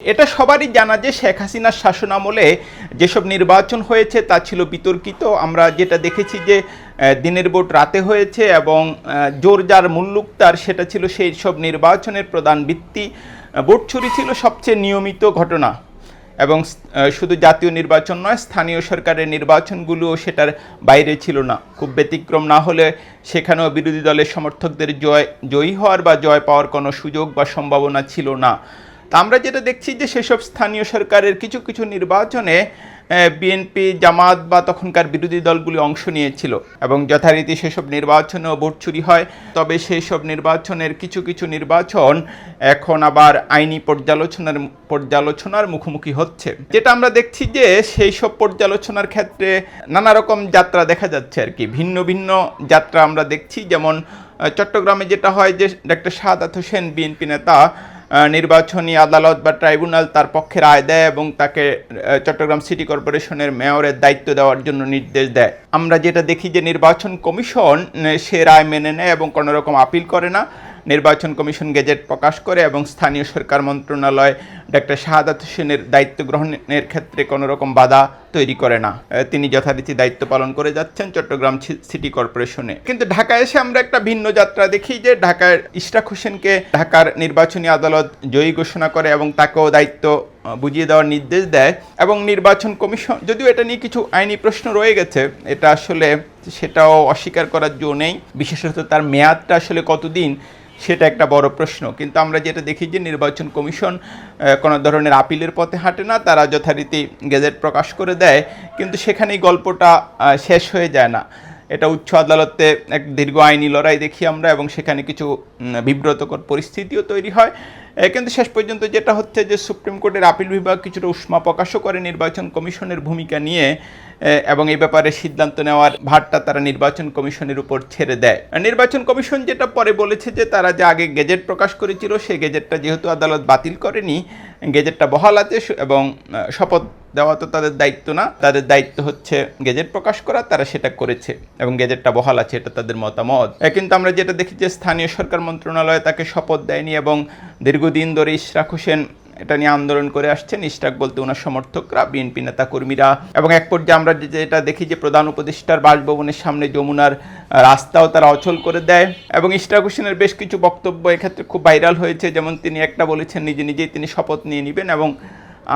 এটা সবারই জানা যে শেখ হাসিনার শাসনামলে যেসব নির্বাচন হয়েছে তা ছিল বিতর্কিত। আমরা যেটা দেখেছি যে দিনের ভোট রাতে হয়েছে এবং জোর যার মুল্লুক তার, সেটা ছিল সেই সব নির্বাচনের প্রধান ভিত্তি। ভোট চুরি ছিল সবচেয়ে নিয়মিত ঘটনা এবং শুধু জাতীয় নির্বাচন নয়, স্থানীয় সরকারের নির্বাচনগুলোও সেটার বাইরে ছিল না। খুব ব্যতিক্রম না হলে সেখানেও বিরোধী দলের সমর্থকদের জয়ী হওয়ার বা জয় পাওয়ার কোনো সুযোগ বা সম্ভাবনা ছিল না। তা আমরা যেটা দেখছি যে সেসব স্থানীয় সরকারের কিছু কিছু নির্বাচনে বিএনপি, জামাত বা তখনকার বিরোধী দলগুলি অংশ নিয়েছিল এবং যথারীতি সেসব নির্বাচনেও ভোট চুরি হয়। তবে সেই সব নির্বাচনের কিছু কিছু নির্বাচন এখন আবার আইনি পর্যালোচনার মুখোমুখি হচ্ছে। যেটা আমরা দেখছি যে সেই সব পর্যালোচনার ক্ষেত্রে নানা রকম যাত্রা দেখা যাচ্ছে আর কি, ভিন্ন ভিন্ন যাত্রা আমরা দেখছি। যেমন চট্টগ্রামে যেটা হয় যে ডক্টর শাহাদাত হোসেন, বিএনপি নেতা, নির্বাচনী আদালত বা ট্রাইব্যুনাল তার পক্ষে রায় দেয় এবং তাকে চট্টগ্রাম সিটি কর্পোরেশনের মেয়রের দায়িত্ব দেওয়ার জন্য নির্দেশ দেয়। আমরা যেটা দেখি যে নির্বাচন কমিশন সে রায় মেনে নেয় এবং কোনো রকম আপিল করে না। নির্বাচন কমিশন গেজেট প্রকাশ করে এবং স্থানীয় সরকার মন্ত্রণালয় ডক্টর শাহাদাত হোসেনের দায়িত্ব গ্রহণের ক্ষেত্রে কোনো রকম বাধা তৈরি করে না। তিনি যথারীতি দায়িত্ব পালন করে যাচ্ছেন চট্টগ্রাম সিটি কর্পোরেশনে। কিন্তু ঢাকায় এসে আমরা একটা ভিন্ন যাত্রা দেখি যে ঢাকার ইশরাক হোসেনকে ঢাকার নির্বাচনী আদালত জয়ী ঘোষণা করে এবং তাকেও দায়িত্ব বুঝিয়ে দেওয়ার নির্দেশ দেয়। এবং নির্বাচন কমিশন, যদিও এটা নিয়ে কিছু আইনি প্রশ্ন রয়ে গেছে, এটা আসলে সেটাও অস্বীকার করার জো নেই। বিশেষত তার মেয়াদটা আসলে কতদিন সেটা একটা বড় প্রশ্ন। কিন্তু আমরা যেটা দেখি যে নির্বাচন কমিশন কোনো ধরনের আপিলের পথে হাঁটে না, তারা যথারীতি গেজেট প্রকাশ করে দেয়। কিন্তু সেখানেই গল্পটা শেষ হয়ে যায় না। এটা উচ্চ আদালতে এক দীর্ঘ আইনি লড়াই দেখি আমরা এবং সেখানে কিছু বিব্রতকর পরিস্থিতিও তৈরি হয়। কিন্তু শেষ পর্যন্ত যেটা হচ্ছে যে সুপ্রিম কোর্টের আপিল বিভাগ কিছুটা উষ্মা প্রকাশও করে নির্বাচন কমিশনের ভূমিকা নিয়ে এবং এই ব্যাপারে সিদ্ধান্ত নেওয়ার ভারটা তারা নির্বাচন কমিশনের উপর ছেড়ে দেয়। নির্বাচন কমিশন যেটা পরে বলেছে যে তারা যে আগে গেজেট প্রকাশ করেছিল সেই গেজেটটা যেহেতু আদালত বাতিল করেনি, গেজেটটা বহাল আছে এবং শপথ দেওয়া তো তাদের দায়িত্ব না, তাদের দায়িত্ব হচ্ছে গেজেট প্রকাশ করা, তারা সেটা করেছে এবং গেজেটটা বহাল আছে, এটা তাদের মতামত। কিন্তু আমরা যেটা দেখি যে স্থানীয় সরকার মন্ত্রণালয় তাকে শপথ দেয়নি এবং দীর্ঘদিন ধরে ইশরাক হোসেন এটা নিয়ে আন্দোলন করে আসছেন। ইশরাক বলতে ওনার সমর্থকরা, বিএনপি নেতা কর্মীরা। এবং এক পর্যায়ে আমরা যেটা দেখি যে প্রধান উপদেষ্টার বাসভবনের সামনে যমুনার রাস্তাও তারা অচল করে দেয়। এবং ইশরাক হোসেনের বেশ কিছু বক্তব্য এক্ষেত্রে খুব ভাইরাল হয়েছে। যেমন তিনি একটা বলেছেন নিজে নিজেই তিনি শপথ নিয়ে নেবেন এবং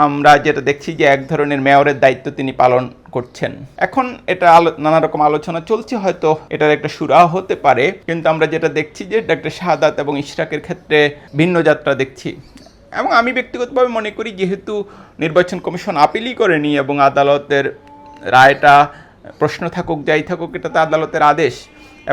আমরা যেটা দেখছি যে এক ধরনের মেয়রের দায়িত্ব তিনি পালন করছেন। এখন এটা নানা রকম আলোচনা চলছে, হয়তো এটার একটা সুরাহ হতে পারে। কিন্তু আমরা যেটা দেখছি যে ডক্টর শাহাদাত এবং ইশরাকের ক্ষেত্রে ভিন্ন যাত্রা দেখছি। এবং আমি ব্যক্তিগতভাবে মনে করি যেহেতু নির্বাচন কমিশন আপিলই করেনি এবং আদালতের রায়টা প্রশ্ন থাকুক যাই থাকুক, এটা তো আদালতের আদেশ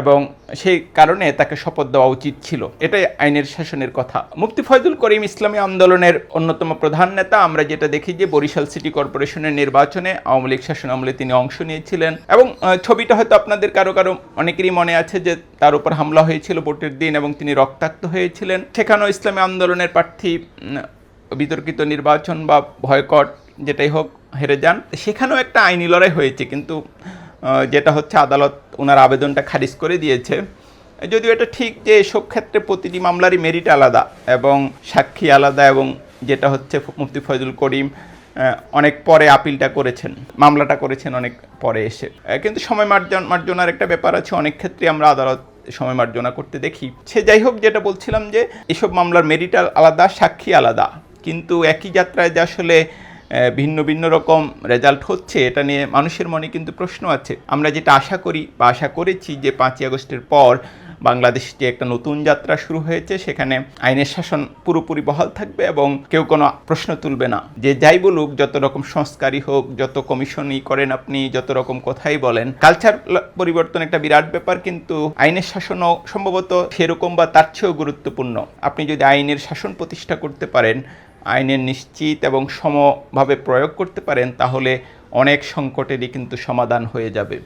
এবং সেই কারণে তাকে শপথ দেওয়া উচিত ছিল। এটাই আইনের শাসনের কথা। মুফতি ফয়জুল করিম ইসলামী আন্দোলনের অন্যতম প্রধান নেতা। আমরা যেটা দেখি যে বরিশাল সিটি কর্পোরেশনের নির্বাচনে আওয়ামী লীগ শাসন আমলে তিনি অংশ নিয়েছিলেন এবং ছবিটা হয়তো আপনাদের কারো অনেকেরই মনে আছে যে তার উপর হামলা হয়েছিল ভোটের দিন এবং তিনি রক্তাক্ত হয়েছিলেন। সেখানেও ইসলামী আন্দোলনের প্রার্থী বিতর্কিত নির্বাচন বা ভয়কট যেটাই হোক হেরে যান। সেখানেও একটা আইনি লড়াই হয়েছে, কিন্তু যেটা হচ্ছে আদালত ওনার আবেদনটা খারিজ করে দিয়েছে। যদিও এটা ঠিক যে এসব ক্ষেত্রে প্রতিটি মামলারই মেরিট আলাদা এবং সাক্ষী আলাদা এবং যেটা হচ্ছে মুফতি ফয়জুল করিম অনেক পরে আপিলটা করেছেন, মামলাটা করেছেন অনেক পরে এসে। কিন্তু সময় মার্জনার একটা ব্যাপার আছে, অনেক ক্ষেত্রে আমরা আদালত সময় মার্জনা করতে দেখি। সে যাই হোক, যেটা বলছিলাম যে এসব মামলার মেরিট আলাদা, সাক্ষী আলাদা, কিন্তু একই যাত্রায় যে আসলে ভিন্ন ভিন্ন রকম রেজাল্ট হচ্ছে এটা নিয়ে মানুষের মনে কিন্তু প্রশ্ন আছে। আমরা যেটা আশা করি বা আশা করেছি যে 5ই আগস্টের পর বাংলাদেশে যে একটা নতুন যাত্রা শুরু হয়েছে, সেখানে আইনের শাসন পুরোপুরি বহাল থাকবে এবং কেউ কোনো প্রশ্ন তুলবে না। যে যাই বলুক, যত রকম সংস্কারই হোক, যত কমিশনই করেন আপনি, যত রকম কথাই বলেন, কালচার পরিবর্তন একটা বিরাট ব্যাপার, কিন্তু আইনের শাসনও সম্ভবত সেরকম বা তার চেয়েও গুরুত্বপূর্ণ। আপনি যদি আইনের শাসন প্রতিষ্ঠা করতে পারেন, আইনের নিশ্চিত এবং সমভাবে প্রয়োগ করতে পারেন, তাহলে অনেক সংকটেরই কিন্তু সমাধান হয়ে যাবে।